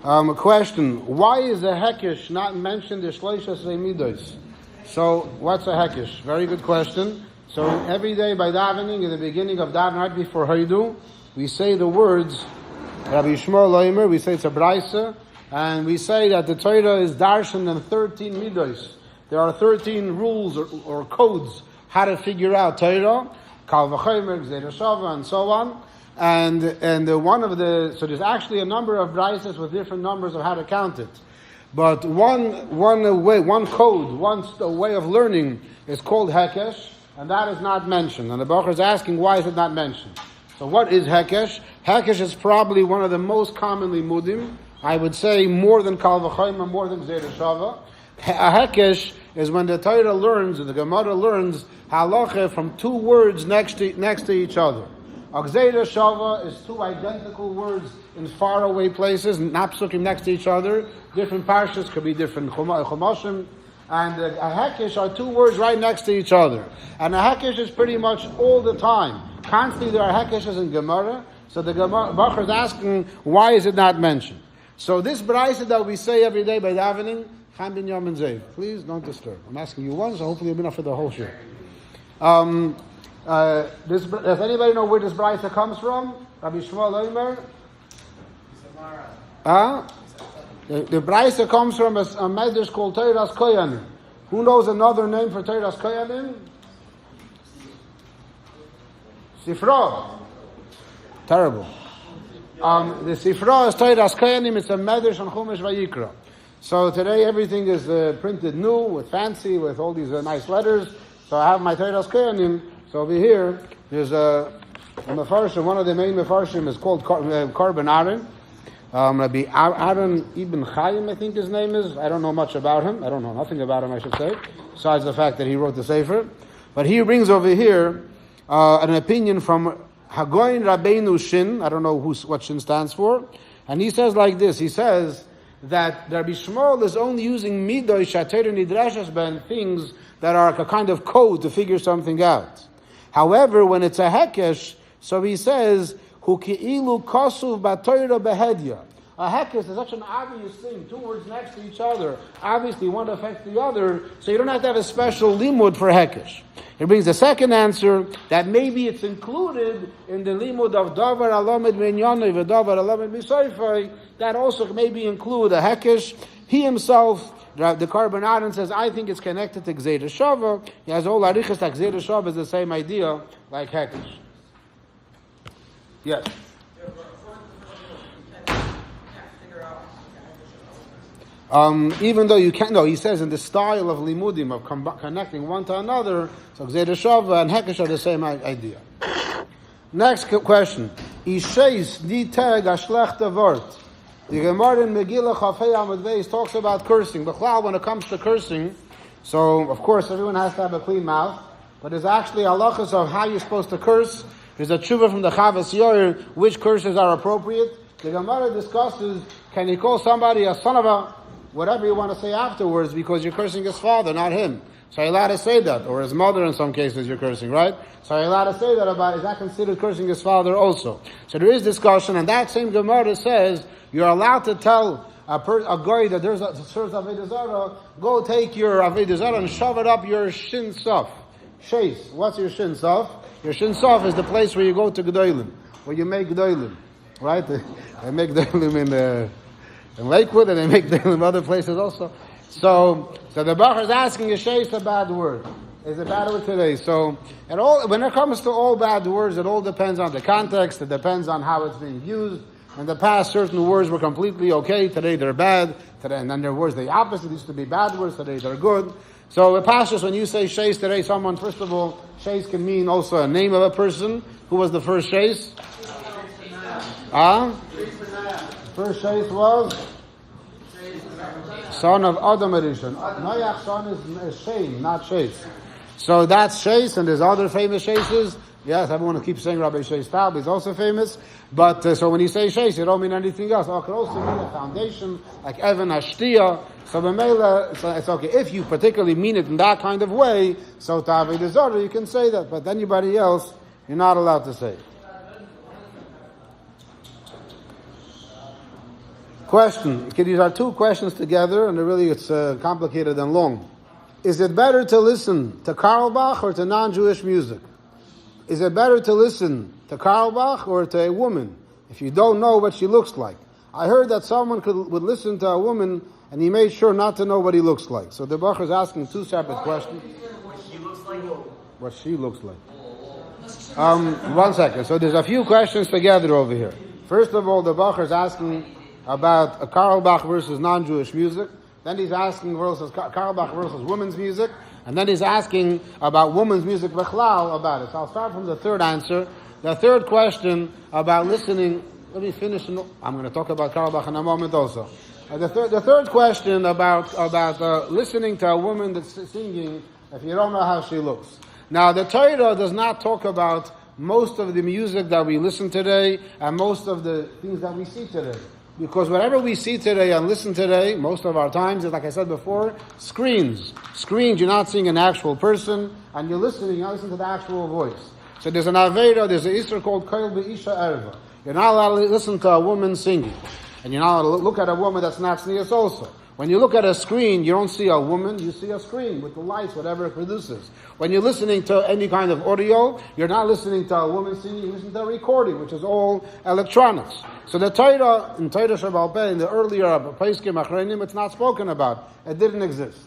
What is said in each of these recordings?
A question: why is a hikesh not mentioned in Shloisha Midos? So, what's a hikesh? Very good question. So, every day by davening, in the beginning of davening, right before Haidu, we say the words Rabbi Shmuel Loimer. We say it's a brayse, and we say that the Torah is darshan in 13 midos. There are 13 rules or codes how to figure out Torah, Kal v'chomer, Gzeira Shava, and so on. And one of the, so there's actually a number of brayses with different numbers of how to count it. But one code, one way of learning is called hikesh, and that is not mentioned. And the Bacher is asking, why is it not mentioned? So what is hikesh? Hikesh is probably one of the most commonly mudim. I would say more than Kal v'chomer, more than Gzeira Shava. A hikesh is when the Torah learns, or the Gemara learns, halacha from two words next to each other. Gzeira Shava is two identical words in faraway places, not psukim next to each other. Different parshas could be different chumashim. And a hekesh are two words right next to each other. And a hekesh is pretty much all the time. Constantly there are hekeshes in Gemara. So the Bacher is asking, why is it not mentioned? So this brayse that we say every day by davening, Chaim bin Yom and Zev, please don't disturb. I'm asking you once, so hopefully you'll be enough for the whole show. Does anybody know where this brayse comes from? Rabbi Shmuel Omer? The brayse comes from a medrash called Teiras Koyanim. Who knows another name for Teiras Koyanim? Sifra. Terrible. The Sifra is Teiras Koyanim. It's a medrash on Chumash Vayikra. So today everything is printed new, with fancy, with all these nice letters. So I have my Teiras Koyanim. So over here, there's a mefarshim. One of the main mefarshim is called Karban Rabbi Aaron Ibn Chaim, I think his name is. I don't know much about him. I don't know nothing about him, I should say, besides the fact that he wrote the Sefer. But he brings over here an opinion from Hagoyin Rabbeinu Shin. I don't know what Shin stands for. And he says like this. He says that Rabbi Shmuel is only using midoy shater nidrashas ben, things that are a kind of code to figure something out. However, when it's a hekesh, so he says, Hu ki'ilu kosuv batoira behedya. A hekesh is such an obvious thing, two words next to each other. Obviously, one affects the other, so you don't have to have a special limud for hekesh. It brings the second answer, that maybe it's included in the limud of davar alamed minyanoi v'davar alamed misoifai, that also maybe include a hekesh. He himself, the Karban says, I think it's connected to Gzeira Shava. He has all arichas that Gzeira Shava is the same idea like hekesh. Yes. Even though you can't, no, he says in the style of limudim, of connecting one to another, so Gzeira Shava and hekesh are the same idea. Next question. Isheis di teg ashlechte vort. The Gemara in Megillah Chafei Amud Beis talks about cursing. But when it comes to cursing, so of course everyone has to have a clean mouth, but there's actually halachas of how you're supposed to curse. There's a tshuva from the Chavas Yoyer, which curses are appropriate. The Gemara discusses, can you call somebody a son of a, whatever you want to say afterwards, because you're cursing his father, not him. So you're allowed to say that, or his mother in some cases you're cursing, right? So you're allowed to say that about, is that considered cursing his father also? So there is discussion, and that same Gemara says, you're allowed to tell a guy that there's serves Avodah Zarah, go take your Avodah Zarah and shove it up your shin sof. Sheis. What's your shin sof? Your shin sof is the place where you go to Gedolim, where you make Gedolim, right? They make Gedolim in Lakewood, and they make Gedolim in other places also. So the Bacher is asking, is sheis a bad word? Is it bad word today? So when it comes to all bad words, it all depends on the context. It depends on how it's being used. In the past, certain words were completely okay. Today they're bad. And then there were words the opposite. Used to be bad words. Today they're good. So the pastors, when you say sheis today, someone, first of all, sheis can mean also a name of a person. Who was the first sheis? First sheis was son of Adam Rishon. Noach's son is Shem, not sheis. So that's sheis, and there's other famous sheises. Yes, everyone keeps saying Rabbi Sheis Tab is also famous. But so when you say sheis, you don't mean anything else. It can also mean a foundation, like Evan Ashtia. So the Mela, it's okay. If you particularly mean it in that kind of way, so to Avodah Zarah, you can say that. But anybody else, you're not allowed to say. Question. Okay, these are two questions together, and it's complicated and long. Is it better to listen to Carlebach or to non-Jewish music? Is it better to listen to Carlebach or to a woman if you don't know what she looks like? I heard that someone would listen to a woman and he made sure not to know what he looks like. So the Bach is asking two separate questions. What she looks like? What she looks like. 1 second. So there's a few questions together over here. First of all, the Bach is asking about a Carlebach versus non-Jewish music. Then he's asking versus Carlebach versus women's music. And then he's asking about women's music b'chlal about it. So I'll start from the third answer. The third question about listening. Let me finish. I'm going to talk about Carlebach in a moment also. The third question about listening to a woman that's singing if you don't know how she looks. Now, the Torah does not talk about most of the music that we listen today and most of the things that we see today. Because whatever we see today and listen today, most of our times, is like I said before, screens. Screens, you're not seeing an actual person, and you're listening to the actual voice. So there's an Aveda, there's an Isser called Koil Be'isha Erva. You're not allowed to listen to a woman singing. And you're not allowed to look at a woman that's not sneers also. When you look at a screen, you don't see a woman, you see a screen with the lights, whatever it produces. When you're listening to any kind of audio, you're not listening to a woman singing, you're listening to a recording, which is all electronics. So the Torah, in Torah Shabbal Peh, in the earlier Peskim Achreinim, it's not spoken about. It didn't exist.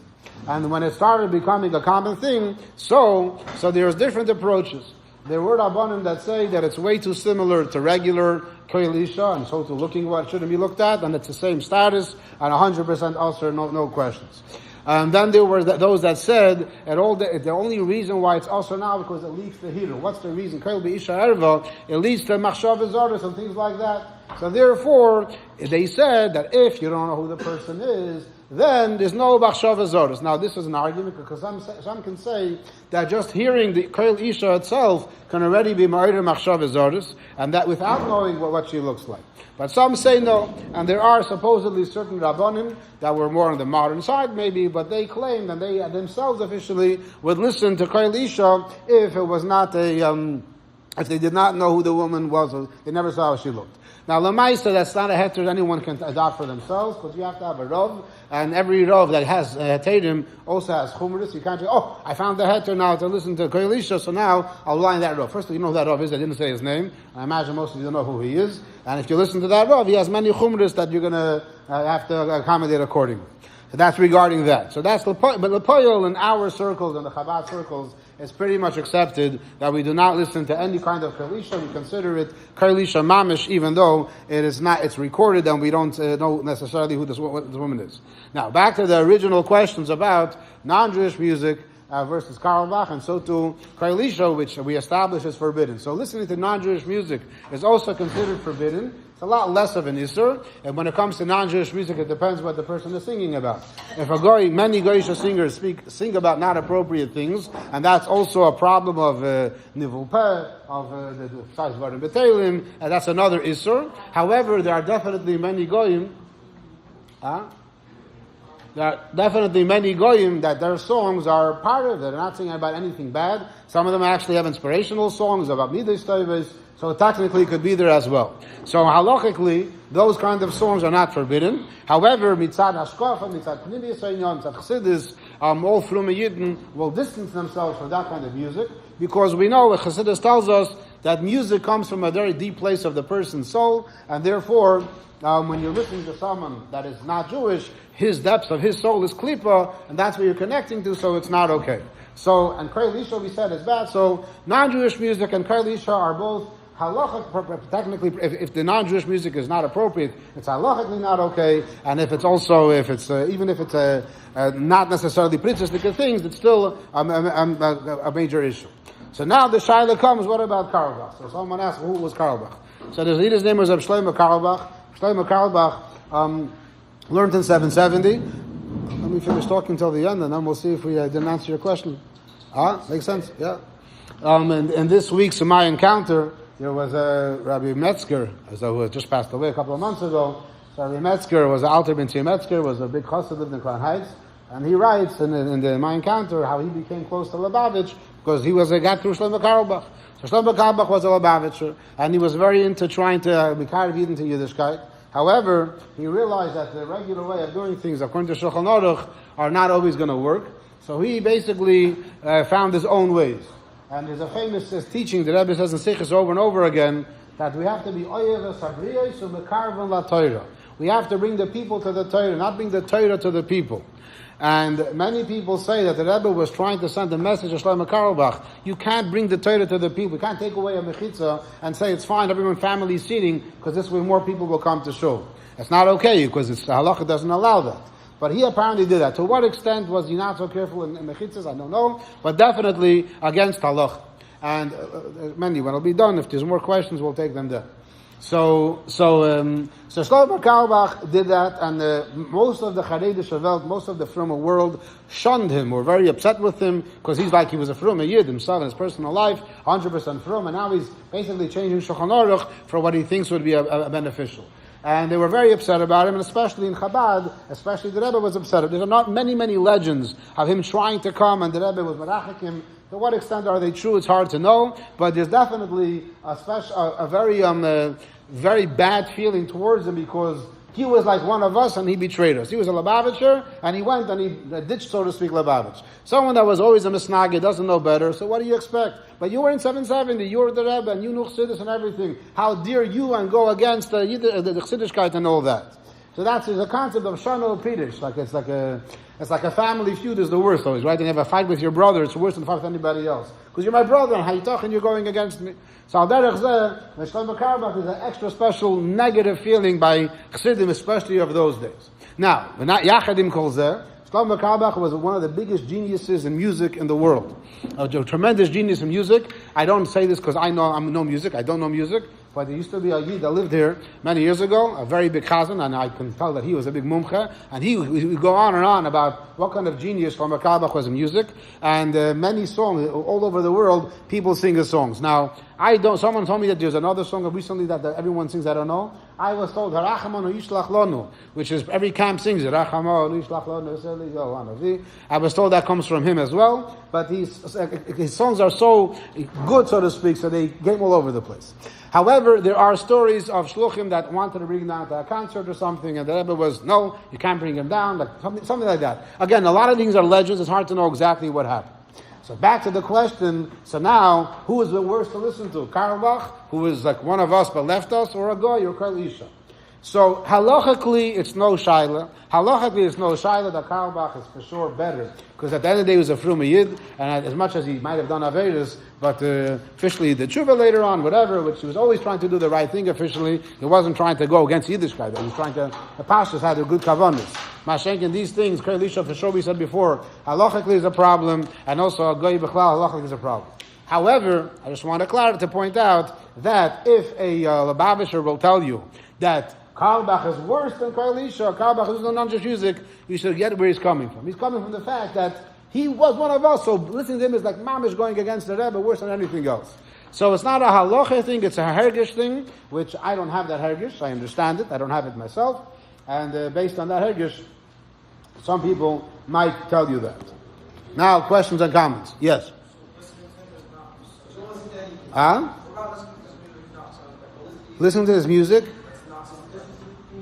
And when it started becoming a common thing, so there's different approaches. There were Rabbanim that say that it's way too similar to regular Koil Isha, and so to looking what shouldn't be looked at, and it's the same status, and 100% also no questions. And then there were those that said the only reason why it's also now because it leads to Hiru. What's the reason? Koil Be'isha Erva, it leads to Machshav Zoros and things like that. So therefore, they said that if you don't know who the person is, then there's no Machshav Zoros. Now this is an argument because some can say that just hearing the Koil Isha itself can already be Ma'ir Machshav Zoros, and that without knowing what she looks like. But some say no, and there are supposedly certain Rabbanim that were more on the modern side maybe, but they claim and they themselves officially would listen to Koil Isha if it was not if they did not know who the woman was, or they never saw how she looked. Now, Lamaisa, that's not a heter anyone can adopt for themselves, because you have to have a rov, and every rov that has heterim also has chumrus. You can't say, I found the heter now to listen to Koil Isha, so now I'll line that rov. First of all, you know who that rov is. I didn't say his name. I imagine most of you know who he is. And if you listen to that rov, he has many chumrus that you're going to have to accommodate accordingly. So that's regarding that. So that's Lepoil. But Lepoil in our circles, in the Chabad circles, it's pretty much accepted that we do not listen to any kind of Koil Isha. We consider it Koil Isha mamish, even though it is not. It's recorded, and we don't know necessarily who this woman is. Now, back to the original questions about non-Jewish music versus Carlebach, and so too Koil Isha, which we establish is forbidden. So listening to non-Jewish music is also considered forbidden. It's a lot less of an Isser, and when it comes to non-Jewish music, it depends what the person is singing about. If many Goyish singers sing about not appropriate things, and that's also a problem of Nivul Peh, of the Tzais Varim B'Teilim, and that's another Isser. However, there are definitely many Goyim, that their songs are part of it. They're not singing about anything bad. Some of them actually have inspirational songs about יידישקייט, so technically it could be there as well. So halachically, those kind of songs are not forbidden. However, mitzad hashkafa, mitzad pnimiyus ha'inyan, mitzad chassidus, all Frume Yidden will distance themselves from that kind of music, because we know what Chassidus tells us that music comes from a very deep place of the person's soul, and therefore, when you're listening to someone that is not Jewish, his depths of his soul is klipa, and that's what you're connecting to, so it's not okay. So, and Koil Isha we said is bad, so non-Jewish music and Koil Isha are both halachic, technically, if the non-Jewish music is not appropriate, it's halachically not okay, and if it's even if it's not necessarily pritzistic things, it's still a major issue. So now the shaila comes, what about Carlebach? So someone asked, who was Carlebach? So the leader's name was Shlomo Carlebach. Shlomo Carlebach learned in 770. Let me finish talking till the end, and then we'll see if we didn't answer your question. Makes sense? Yeah. And this week's my encounter, there was a Rabbi Metzger, who had just passed away a couple of months ago. So Rabbi Metzger was Alter Ben Tzvi Metzger, was a big chassid, lived in Crown Heights, and he writes in my encounter how he became close to Lubavitch because he got through Shlomo Carlebach. So Shlomo Carlebach was a Lubavitcher, and he was very into trying to be kind of into Yiddishkeit. However, he realized that the regular way of doing things, according to Shulchan Aruch, are not always going to work. So he basically found his own ways. And there's a famous teaching, the Rebbe says in Sichos over and over again, that we have to be oyev sabriyos umekarvan la Torah. We have to bring the people to the Torah, not bring the Torah to the people. And many people say that the Rebbe was trying to send a message to Shlomo Carlebach. You can't bring the Torah to the people. You can't take away a mechitza and say it's fine, everyone family seating, because this way more people will come to shul. It's not okay, because the halacha doesn't allow that. But he apparently did that. To what extent was he not so careful in mechitzas? I don't know. But definitely against halacha. And many, when it'll be done, if there's more questions, we'll take them there. So Shlomo Carlebach did that, and most of the Chareidische Welt, most of the Frumme world shunned him, were very upset with him, because he was a Frumme Yid himself in his personal life, 100% Frumme, and now he's basically changing Shulchan Aruch for what he thinks would be a beneficial. And they were very upset about him, and especially in Chabad, especially the Rebbe was upset. There are not many legends of him trying to come, and the Rebbe was merachik him. To what extent are they true? It's hard to know, but there's definitely a very bad feeling towards him, because he was like one of us and he betrayed us. He was a Lubavitcher, and he went and he ditched, so to speak, Lubavitch. Someone that was always a misnagid, doesn't know better, so what do you expect? But you were in 770, you were the Rebbe, and you knew Chassidus and everything. How dare you and go against the יידישקייט and all that? So that's the concept of Shano Pidish. It's like a family feud is the worst always, right? And you have a fight with your brother, it's worse than a fight with anybody else. Because you're my brother, and how you talking, you're going against me. So Al-Derech Zeh, Shlomo Carlebach is an extra special negative feeling by Chassidim, especially of those days. Now, Yachadim Kol Zeh, Shlomo Carlebach was one of the biggest geniuses in music in the world. A tremendous genius in music. I don't say this because I know music. I don't know music. But there used to be a Yid that lived here many years ago, a very big chazan, and I can tell that he was a big mumcha. And he would go on and on about what kind of genius Shlomo Carlebach was in music. And many songs, all over the world, people sing his songs. Now, someone told me that there's another song recently that everyone sings, I don't know. I was told, Harachamonu Yishlach Lonu, which is, every camp sings it. Harachamonu Yishlach Lonu. I was told that comes from him as well. But his songs are so good, so to speak, so they get all over the place. However, there are stories of shluchim that wanted to bring him down to a concert or something, and the Rebbe was, no, you can't bring him down, like something like that. Again, a lot of things are legends, it's hard to know exactly what happened. So back to the question, so now, who is the worst to listen to? Carlebach, who is like one of us but left us, or a goy, or Kol Isha? So halachically, it's no shaila. Halachically, it's no shaila that Carlebach is for sure better, because at the end of the day, he was a Frume Yid, and as much as he might have done Averis, but officially the tshuva later on, whatever, which he was always trying to do the right thing officially, he wasn't trying to go against יידישקייט, he was trying to, the pastors had a good kavanas. Mashenkin, these things, Kol Isha, for sure we said before, halachically is a problem, and also a goy b'chlal, halachically is a problem. However, I just want to point out that if a Lubavitcher will tell you that Carlebach is worse than Kol Isha, Carlebach is not just music, you should get where he's coming from. He's coming from the fact that he was one of us, so listening to him is like mamish going against the Rebbe worse than anything else. So it's not a halacha thing, it's a hergish thing, which I don't have that hergish, I understand it, I don't have it myself, and based on that hergish, some people might tell you that. Now, questions and comments. Yes? Listening to his music?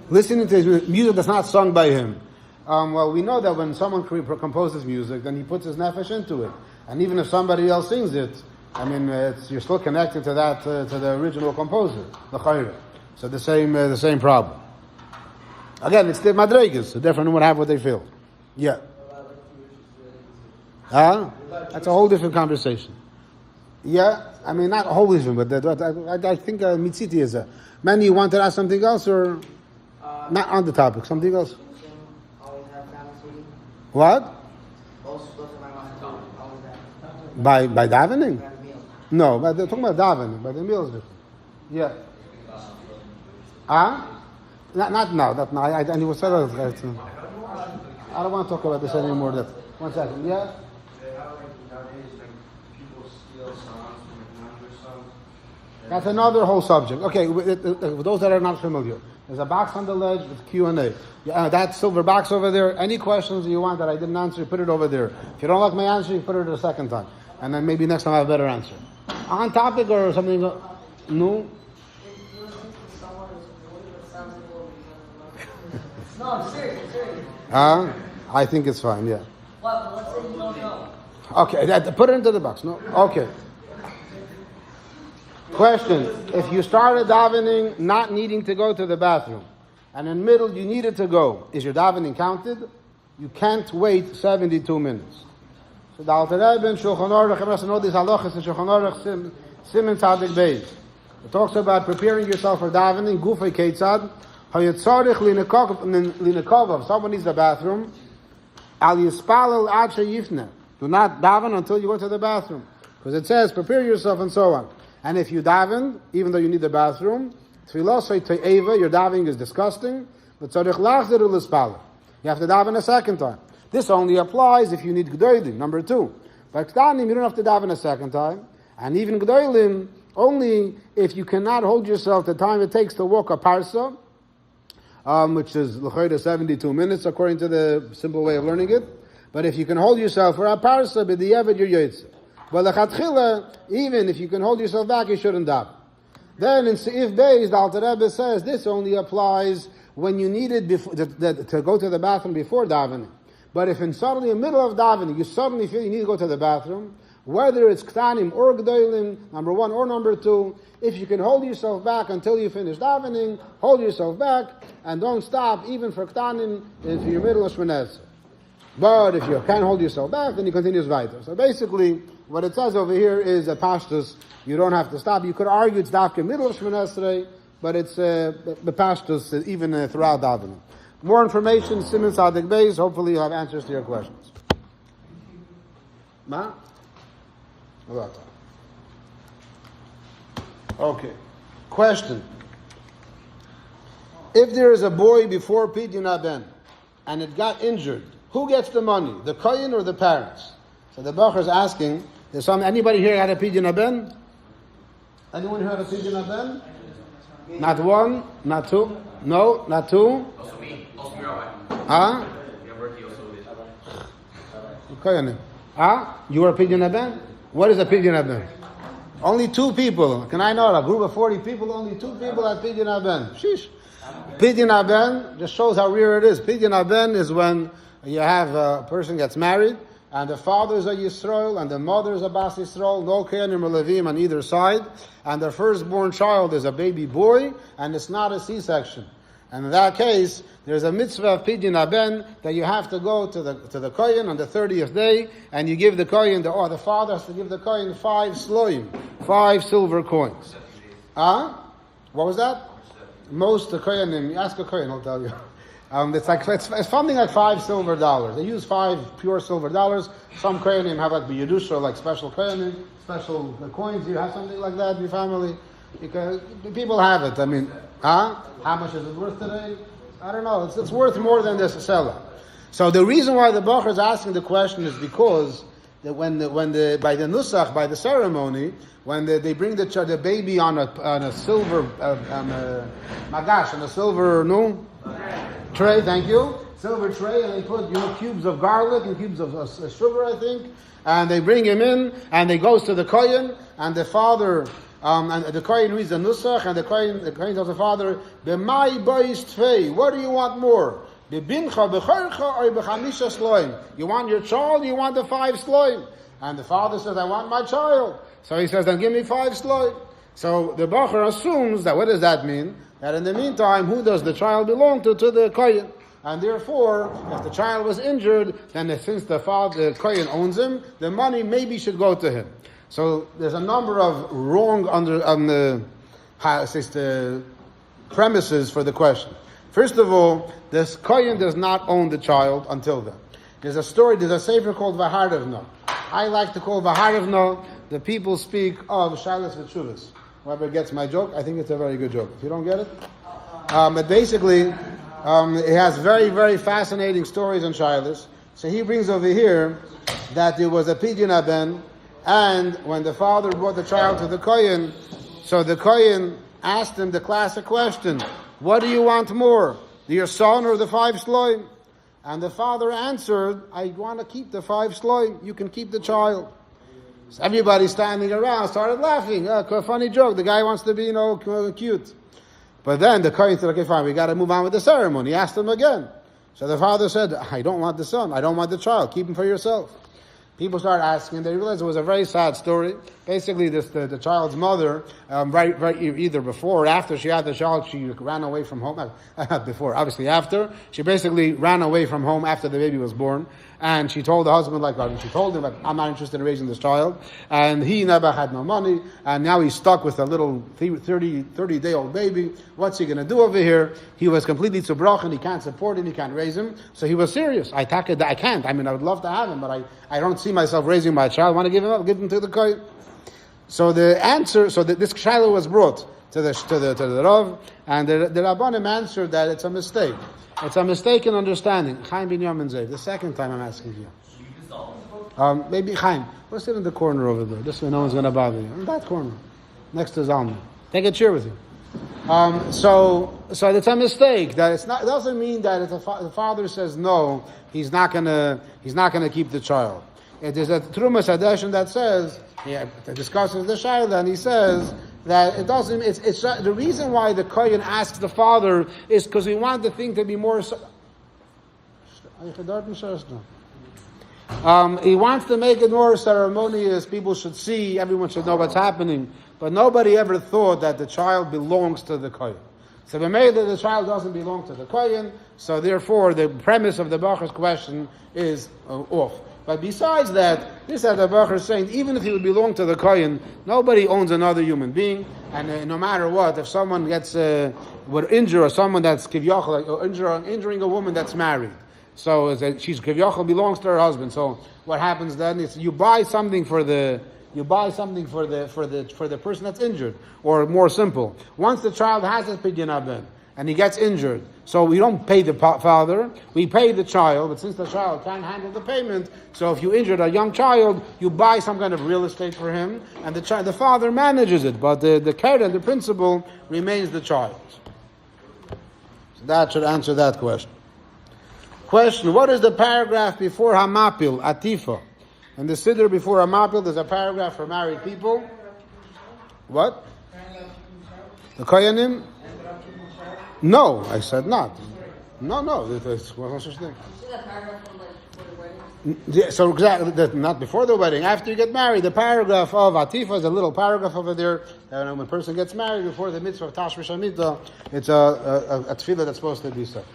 Listening to his music that's not sung by him. Well, we know that when someone composes music, then he puts his nefesh into it. And even if somebody else sings it, I mean, you're still connected to that, to the original composer, the chayre. So the same problem. Again, it's the madregas. The different would have what they feel. Yeah. That's a whole different conversation. Yeah, I mean, not a whole different, but I think Mitziti is a... Man, you want to ask something else, or not on the topic, something else? What? By davening? No, but they're talking about davening, but the meal is different. Yeah. Not now. I was said that. I don't want to talk about this anymore. That 1 second. Yeah. That's another whole subject. Okay, with those that are not familiar, there's a box on the ledge with Q&A. That silver box over there. Any questions you want that I didn't answer, put it over there. If you don't like my answer, you put it a second time, and then maybe next time I have a better answer. On topic or something? No. No, I'm serious. I think it's fine, yeah. What? Let's say you don't know. Okay, put it into the box. No? Okay. Question. If you started davening not needing to go to the bathroom, and in the middle you needed to go, is your davening counted? You can't wait 72 minutes. So the Alter Rebbe in Shulchan Aruch, I know these halachas in Shulchan Aruch, Siman Tzadik Beis. It talks about preparing yourself for davening, gufay ketzad, hayatzarich linakov, if someone needs the bathroom, al yispalel ad sheyifne. Do not daven until you go to the bathroom. Because it says, prepare yourself and so on. And if you daven, even though you need the bathroom, tefillah say te'eva, your davening is disgusting, but tzarich lachzer u'lispalel. You have to daven a second time. This only applies if you need gdoilim. Number 2. But ktanim, you don't have to daven a second time. And even gdoilim, only if you cannot hold yourself the time it takes to walk a parsa, which is l'chayda 72 minutes according to the simple way of learning it. But if you can hold yourself for a parsa, b'di'evet you're yotzeh. But l'chatchila, even if you can hold yourself back, you shouldn't daven. Then in Seif Beis, the Alter Rebbe says this only applies when you needed to go to the bathroom before davening. But if suddenly in the middle of davening, you suddenly feel you need to go to the bathroom, whether it's ktanim or gdoilim, number 1 or number 2, if you can hold yourself back until you finish davening, hold yourself back, and don't stop even for ktanim if you're middle of Shmoneh. But if you can't hold yourself back, then you continue weiter. So basically, what it says over here is a pashtus, you don't have to stop. You could argue it's dafka middle of Shmoneh, but it's the pashtus even throughout davening. More information, Siman Tzadik Beis. Hopefully you'll have answers to your questions. Ma? Okay. Question. If there is a boy before Pidyon Aben and it got injured, who gets the money? The kohen or the parents? So the Bachar is asking, anybody here had a Pidyon Aben? Anyone here had a Pidyon Aben? Not 1, not 2. No, not 2. Also me. Also me, Rabbi. Huh? You were a Pidyon Aben? What is a Pidyon Aben? Only 2 people. Can I know? A group of 40 people, only 2 people at Pidyon Aben. Sheesh. Pidyon Aben just shows how rare it is. Pidyon Aben is when you have a person gets married, and the father is a Yisrael, and the mother is a Bas Yisrael, no Kohanim or Levim on either side, and the firstborn child is a baby boy, and it's not a C-section. And in that case, there's a mitzvah of Pidyon Aben that you have to go to the Kohen on the 30th day, and you give the Kohen, the father has to give the Kohen 5 sloim, 5 silver coins. What was that? Most the Kohanim, you ask a Kohen, I'll tell you. It's something like $5 silver. They use 5 pure silver dollars. Some Kohanim have like b'yedusha, like special Kohanim, special coins. You have something like that in your family? Because people have it. I mean, how much is it worth today? I don't know. It's worth more than this seller. So the reason why the Bachar is asking the question is because that when by the nusach, by the ceremony, when they bring the baby on a silver magash, on a silver tray, thank you, silver tray, and they put cubes of garlic and cubes of sugar, I think, and they bring him in, and they goes to the kohen, and the father, and the kohen reads the nusach, and the kohen tells the father, "B'mai ba'is tfei, what do you want more? B'bincha b'chorcha or b'chamisha sloim? You want your child? You want the 5 sloim?" And the father says, "I want my child." So he says, "Then give me 5 sloim." So the Bachar assumes that, what does that mean? That in the meantime, who does the child belong to? To the kohen. And therefore, if the child was injured, then since the kohen owns him, the money maybe should go to him. So there's a number of wrong the premises for the question. First of all, this kohen does not own the child until then. There's a sefer called Vaharevna. I like to call Vaharevna, the people speak of Shalas V'Tshuvas. Whoever gets my joke, I think it's a very good joke. If you don't get it, but basically, it has very, very fascinating stories on Shalas. So he brings over here that there was a Pidyon Aben, and when the father brought the child to the kohen, so the kohen asked him the classic question: "What do you want more, your son or the 5 sloim?" And the father answered, "I want to keep the 5 sloim. You can keep the child." So everybody standing around started laughing. A funny joke. The guy wants to be, cute. But then the Kohen said, okay, fine, we got to move on with the ceremony. He asked him again. So the father said, I don't want the son. I don't want the child. Keep him for yourself. People started asking. They realized it was a very sad story. Basically, the child's mother, right either before or after she had the child, she ran away from home. Before, obviously after. She basically ran away from home after the baby was born. And she told the husband, she told him, I'm not interested in raising this child. And he never had no money. And now he's stuck with a little 30-day-old baby. What's he going to do over here? He was completely tzubrochen. He can't support him. He can't raise him. So he was serious. I can't. I mean, I would love to have him, but I don't see myself raising my child. I want to give him up, give him to the Kohen. So the answer, this child was brought to the Rav, and the Rabbanim answered that it's a mistake. It's a mistaken understanding. Chaim bin Yamin Zev. The second time I'm asking you. Maybe Chaim. Go sit in the corner over there. This way no one's going to bother you. In that corner. Next to Zalman. Take a chair with you. So it's a mistake. That it doesn't mean that if the father says no, he's not gonna keep the child. It is a Trumas Hadeshim that says, that discusses the Shaila, and he says that it doesn't. It's the reason why the Kohen asks the father is because we want the thing to be more. He wants to make it more ceremonious. People should see. Everyone should know what's happening. But nobody ever thought that the child belongs to the Kohen. So we made that the child doesn't belong to the Kohen. So therefore, the premise of the Bacher's question is off. But besides that, this as the Bacher is saying, even if he would belong to the Kohen, nobody owns another human being, and no matter what, if someone would injure or someone that's kivyachol, or injuring a woman that's married, so she's kivyachol belongs to her husband. So what happens then is you buy something for the person that's injured, or more simple, once the child has his pidyon abed and he gets injured, so we don't pay the father, we pay the child, but since the child can't handle the payment, so if you injured a young child, you buy some kind of real estate for him, and the father manages it, but the care and the principle remains the child. So that should answer that question. Question, what is the paragraph before Hamapil, Atifa? In the Siddur before Hamapil, there's a paragraph for married people. What? The Koyanim? No, I said not. No, there's no such thing. Yeah, so exactly, not before the wedding. After you get married, the paragraph of Atifa is a little paragraph over there. And when a person gets married, before the mitzvah of Tashmish Hamita, it's a tefillah that's supposed to be said.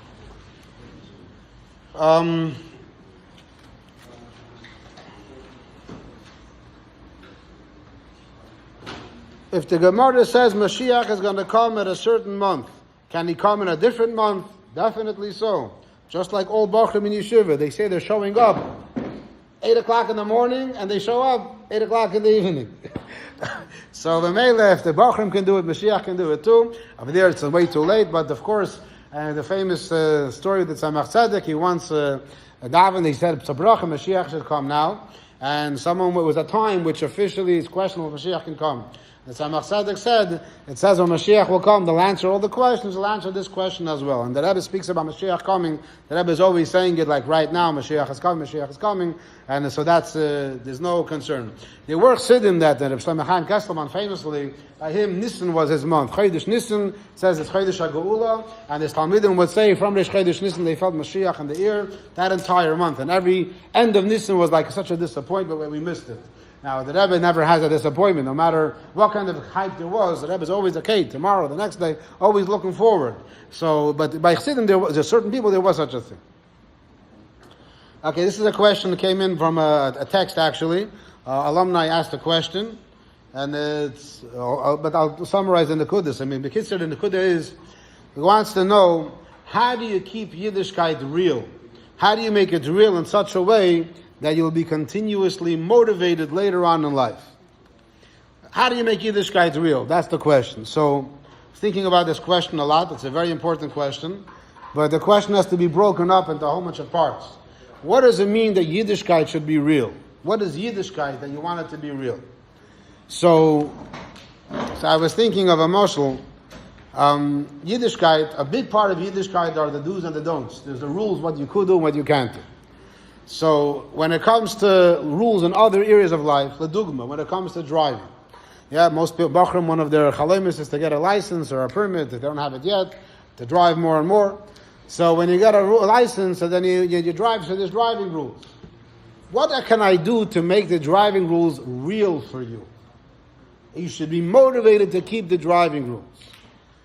If the Gemara says Mashiach is going to come at a certain month, can he come in a different month? Definitely so. Just like all Bachrim in Yeshiva, they say they're showing up 8 o'clock in the morning and they show up 8 o'clock in the evening. So the Mele, if the Bachrim can do it, Mashiach can do it too. Over there it's way too late, but of course, the famous story that Tzemach Tzedek, he once davened, he said, Psabracha, Mashiach should come now. And it was a time which officially is questionable if Mashiach can come. The Tzemach Tzedek said, it says when Mashiach will come, they'll answer all the questions, they'll answer this question as well. And the Rebbe speaks about Mashiach coming. The Rebbe is always saying it like right now, Mashiach is coming. And so that's, there's no concern. There were Chassidim that Reb Shlomo Chaim Kesselman famously, by him, Nisan was his month. Chodesh Nisan says it's Chodesh HaGeula, and his Talmidim would say from Rish Chodesh Nisan they felt Mashiach in the ear that entire month. And every end of Nisan was like such a disappointment when we missed it. Now, the Rebbe never has a disappointment, no matter what kind of hype there was. The Rebbe is always okay, tomorrow, the next day, always looking forward. So, but by Chassidim, there's certain people, there was such a thing. Okay, this is a question that came in from a text, actually. Alumni asked a question, and but I'll summarize in the Kudus. I mean, the Kitzur in the Kudus is, he wants to know, how do you keep Yiddishkeit real? How do you make it real in such a way that you'll be continuously motivated later on in life? How do you make Yiddishkeit real? That's the question. So, thinking about this question a lot. It's a very important question. But the question has to be broken up into a whole bunch of parts. What does it mean that Yiddishkeit should be real? What is Yiddishkeit that you want it to be real? So I was thinking of a mashal. Yiddishkeit, a big part of Yiddishkeit are the do's and the don'ts. There's the rules, what you could do and what you can't do. So when it comes to rules in other areas of life, ledugma, when it comes to driving, Yeah, most people, Bachram, one of their chalemis is to get a license or a permit, if they don't have it yet, to drive more and more. So when you get a license, so then you drive, so there's driving rules. What can I do to make the driving rules real for you? You should be motivated to keep the driving rules.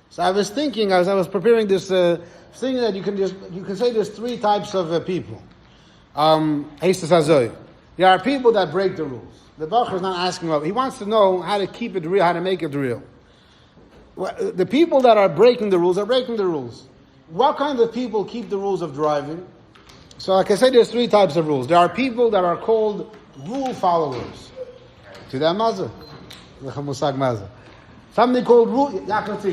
So I was thinking, as I was preparing this thing, that you can say there's three types of people. There are people that break the rules. The Bachar is not asking about. He wants to know how to keep it real, how to make it real. The people that are breaking the rules are breaking the rules. What kind of people keep the rules of driving? So like I said, there's three types of rules. There are people that are called rule followers. See that mazah? Something called rule. You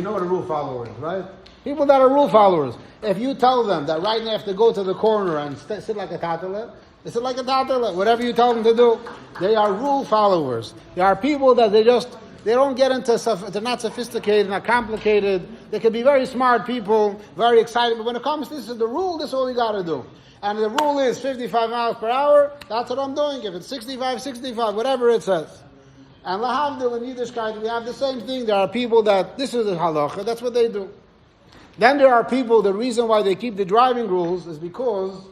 know what a rule follower is, right? People that are rule followers. If you tell them that right now they have to go to the corner and sit like a tatala, they sit like a tatala. Whatever you tell them to do, they are rule followers. There are people that they don't get into stuff. They're not sophisticated, not complicated. They can be very smart people, very excited. But when it comes to this is the rule, this is all you got to do. And the rule is 55 miles per hour. That's what I'm doing. If it's 65, whatever it says. And lahavdil in יידישקייט, we have the same thing. There are people that this is the halacha. That's what they do. Then there are people. The reason why they keep the driving rules is because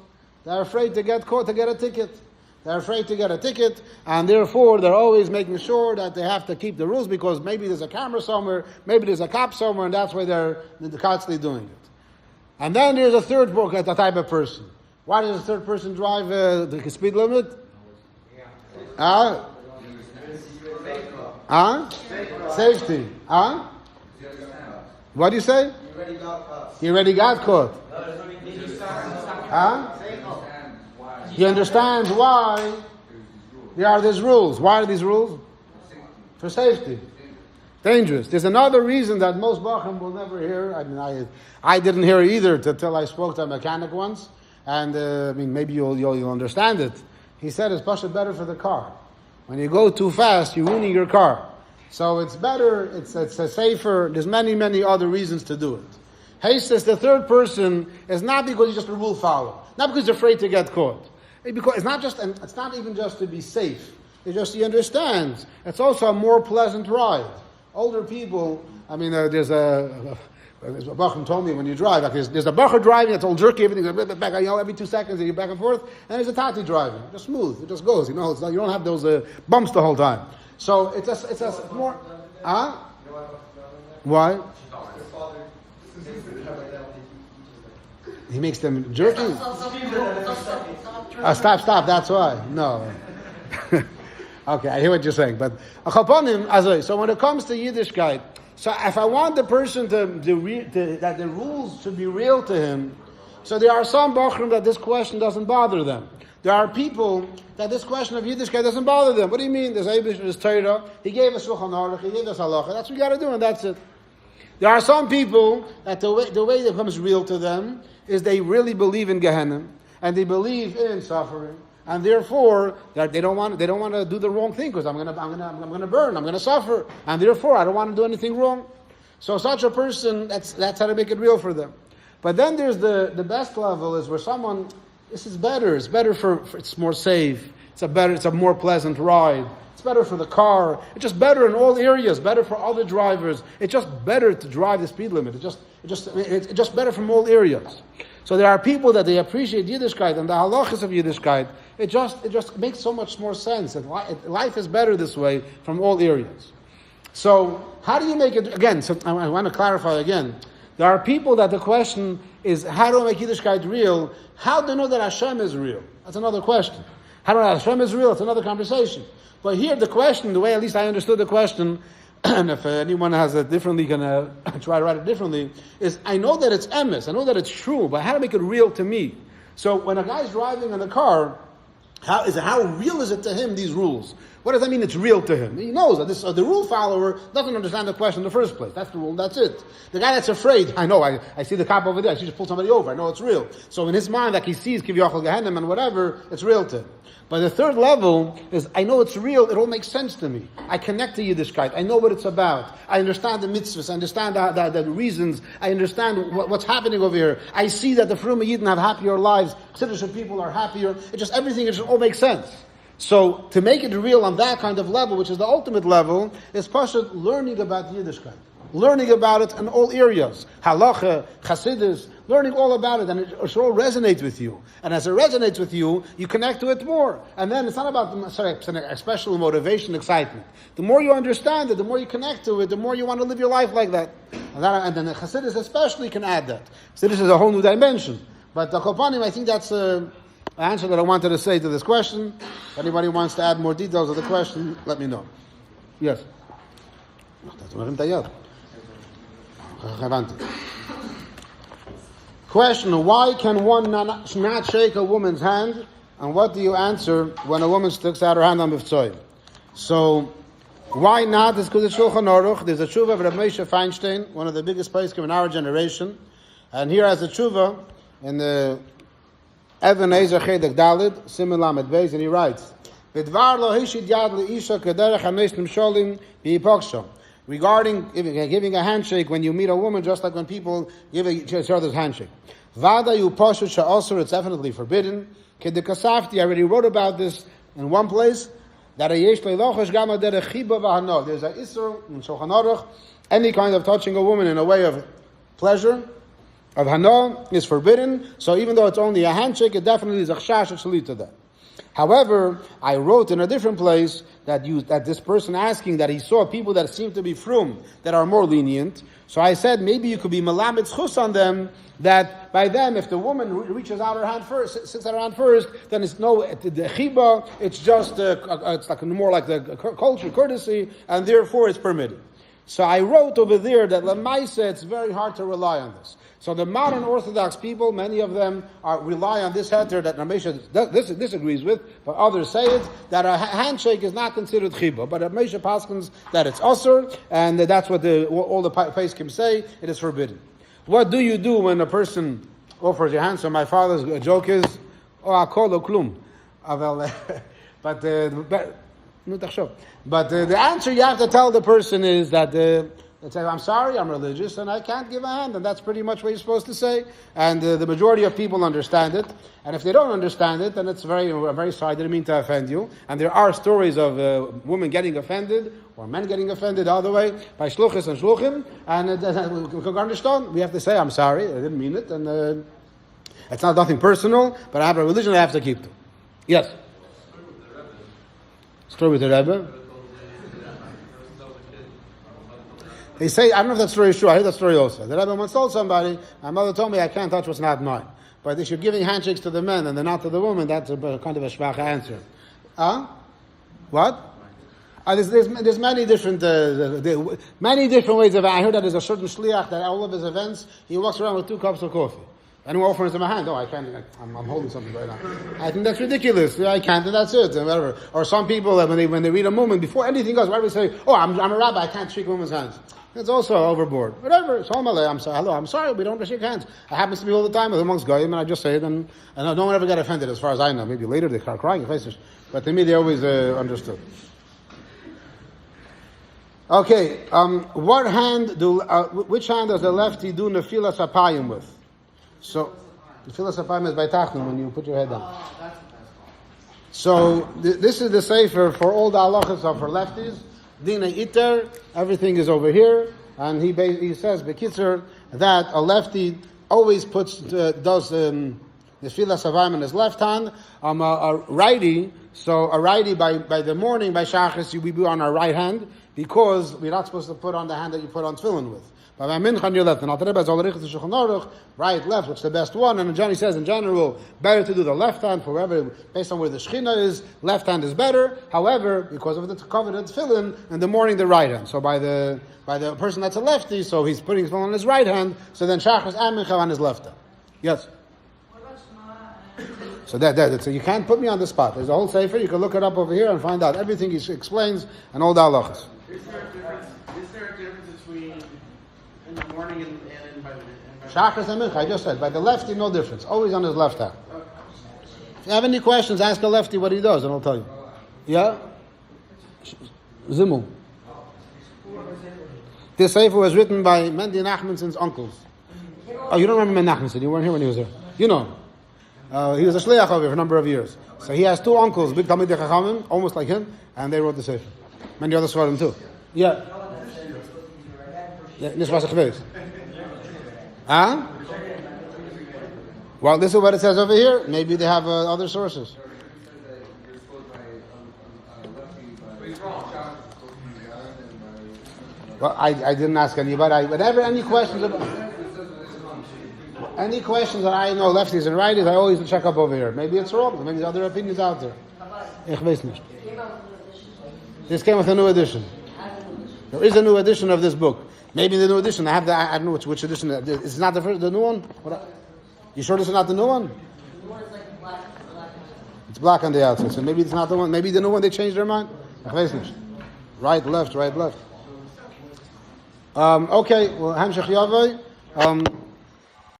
they're afraid to get caught, to get a ticket. They're afraid to get a ticket, and therefore they're always making sure that they have to keep the rules because maybe there's a camera somewhere, maybe there's a cop somewhere, and that's why they're constantly doing it. And then there's a third type of person. Why does a third person drive the speed limit? Safety. What do you say? He already got caught. He understands why there are these rules. Why are these rules? For safety. Dangerous. There's another reason that most Bacham will never hear. I mean, I didn't hear it either until I spoke to a mechanic once. And maybe you'll understand it. He said it's much better for the car. When you go too fast, you're ruining your car. So it's better, it's safer. There's many, many other reasons to do it. Haste, the third person, is not because he's just a rule follower. Not because he's afraid to get caught. Because it's not even just to be safe. It's just he understands. It's also a more pleasant ride. Older people, there's a Bacham told me when you drive, like there's a Bachar driving that's all jerky, everything back, every 2 seconds you back and forth, and there's a Tati driving, just smooth, it just goes, you don't have those bumps the whole time. So it's just more, Why? He makes them jerky. Stop. That's why. No. Okay, I hear what you're saying, but so when it comes to Yiddishkeit, so if I want the person that the rules should be real to him, so there are some Bachrim that this question doesn't bother them. There are people that this question of Yiddishkeit doesn't bother them. What do you mean? There's Eibush, there's Torah. He gave us Shulchan Aruch, he gave us halacha. That's what we got to do, and that's it. There are some people that the way that becomes real to them is they really believe in Gehenna and they believe in suffering, and therefore they don't want to do the wrong thing because I'm gonna burn, I'm gonna suffer, and therefore I don't want to do anything wrong. So such a person, that's how to make it real for them. But then there's the best level is where someone, this is better. It's better for it's more safe. It's a more pleasant ride. It's better for the car. It's just better in all areas. Better for other drivers. It's just better to drive the speed limit. It's just better from all areas. So there are people that they appreciate Yiddishkeit and the halachas of Yiddishkeit. It just makes so much more sense. Life is better this way from all areas. So how do you make it again? So I want to clarify again. There are people that the question is, how do I make Yiddishkeit real? How do you know that Hashem is real? That's another question. How do I know Hashem is real? It's another conversation. But here the question, the way at least I understood the question, and if anyone has it differently, can try to write it differently, is I know that it's emes, I know that it's true, but how to make it real to me? So when a guy's driving in a car, how real is it to him, these rules? What does that mean it's real to him? He knows that the rule follower doesn't understand the question in the first place. That's the rule, that's it. The guy that's afraid, I know, I see the cop over there, I should just pull somebody over, I know it's real. So in his mind, like he sees Kiviyachal Gehenim and whatever, it's real to him. But the third level is, I know it's real, it all makes sense to me. I connect to Yiddishkeit, I know what it's about. I understand the mitzvahs, I understand the reasons, I understand what's happening over here. I see that the Frum Yidden have happier lives, citizen people are happier. Everything all makes sense. So to make it real on that kind of level, which is the ultimate level, is Pashat learning about Yiddishkeit. Learning about it in all areas. Halacha, Chassidus, learning all about it, and it should all resonate with you. And as it resonates with you, you connect to it more. And then it's not about special motivation, excitement. The more you understand it, the more you connect to it, the more you want to live your life like that. And then the Chassidus especially can add that. So this is a whole new dimension. But the Kopanim, I think that's the answer that I wanted to say to this question. If anybody wants to add more details of the question, let me know. Yes. Question, why can one not shake a woman's hand? And what do you answer when a woman sticks out her hand on Mivtzoyim? So, why not? It's because it's Shulchan Aruch. There's a tshuva of Rav Moshe Feinstein, one of the biggest poskim in our generation. And here has a tshuva in the Even Ezer Chedek Dalid, Simen Lamed Beis, and he writes, B'dvar lo hishid yad le'isha kederech hamesh nimsholim b'yipoksha. Regarding giving a handshake when you meet a woman, just like when people give each other's handshake. Vada yu poshet sha'osur, it's definitely forbidden. Kedekasafti, I already wrote about this in one place, that a yesh leilochesh gama derech chiba v'hano. There's a isur in Shulchan Aruch, any kind of touching a woman in a way of pleasure, of hano, is forbidden. So even though it's only a handshake, it definitely is a chashash shali to that. However, I wrote in a different place that this person asking that he saw people that seem to be frum that are more lenient. So I said maybe you could be melamed chus on them, that by them, if the woman reaches out her hand first, sticks out her hand first, then it's no the chiba. It's just it's like more like the culture courtesy, and therefore it's permitted. So I wrote over there that lemaisa it's very hard to rely on this. So the modern Orthodox people, many of them rely on this heter that Ramesha disagrees with, but others say it, that a handshake is not considered chibah, but Ramesha paskins that it's asur, and that's what all the Peskim say, it is forbidden. What do you do when a person offers your hand? So my father's joke is, oh, akolo klum. But the answer you have to tell the person is that say, I'm sorry, I'm religious, and I can't give a hand, and that's pretty much what you're supposed to say. And the majority of people understand it. And if they don't understand it, then it's very sorry, I didn't mean to offend you. And there are stories of women getting offended, or men getting offended all the way, by shluchis and shluchim, and we understand. We have to say, I'm sorry, I didn't mean it, and it's not nothing personal, but I have a religion I have to keep to. Yes? Story with the Rebbe? They say, I don't know if that story is true, I heard that story also. The Rebbe once told somebody, my mother told me I can't touch what's not mine. But if you're giving handshakes to the men and they're not to the woman, that's a kind of a schwache answer. What? There's many different ways of it. I heard that there's a certain shliach that all of his events, he walks around with 2 cups of coffee. Anyone offers him a hand? Oh, I can't. I'm holding something right now. I think that's ridiculous. I can't, and that's it. And whatever. Or some people, when they read a moment before anything else, why do they say, "Oh, I'm a rabbi. I can't shake women's hands." It's also overboard. Whatever. Shalom Aleichem. I'm sorry. Hello. I'm sorry. We don't shake hands. It happens to me all the time amongst goyim, and I just say it, and no one ever got offended, as far as I know. Maybe later they start crying in faces, but to me they always understood. Okay. Which hand does the lefty do nefilas apayim with? So, the philosophy is by Tachnon when you put your head down. Oh, that's the best one. So, this is the sefer for all the halachas of for lefties. Dina iter, everything is over here, and he says bekitzer that a lefty always does the philosophy in his left hand. A righty, so a righty by the morning by shachris we be on our right hand because we're not supposed to put on the hand that you put on tefillin with. But by mincha on your left, and Alter Rebbe is all Shulchan Aruch, right, left, which is the best one. And Johnny says in general, better to do the left hand for wherever, based on where the Shechina is, left hand is better. However, because of the coveted tefillin, in the morning the right hand. So by the person that's a lefty, so he's putting his tefillin on his right hand. So then shachris and mincha on his left hand. Yes. What about Shema? So you can't put me on the spot. There's a whole sefer. You can look it up over here and find out everything he explains and all the halachas. Is there a difference between in the morning and by Shachris and mincha, I just said. By the lefty, no difference. Always on his left hand. If you have any questions, ask a lefty what he does, and I'll tell you. Yeah? Zimmel. This sefer was written by Mendy Nachmanson's uncles. Oh, you don't remember Mendy Nachmanson. You weren't here when he was there. You know him. He was a shliach over here for a number of years. So he has two uncles, big Talmidei Chachamim, almost like him, and they wrote the Sefer. Many other Svarim too. Yeah. Nishmas Achveis. Huh? Well, this is what it says over here. Maybe they have other sources. Well, I didn't ask anybody. Whenever any questions about any questions that I know lefties and righties, I always check up over here. Maybe it's wrong. Maybe there's other opinions out there. Ich weiß nicht. This came with a new edition. There is a new edition of this book. Maybe the new edition. I don't know which edition. It's not the new one. You sure this is not the new one? It's black on the outside, so maybe it's not the one. Maybe the new one they changed their mind. Ich weiß nicht. Right, left. Okay. Well, Hamshach Yavai.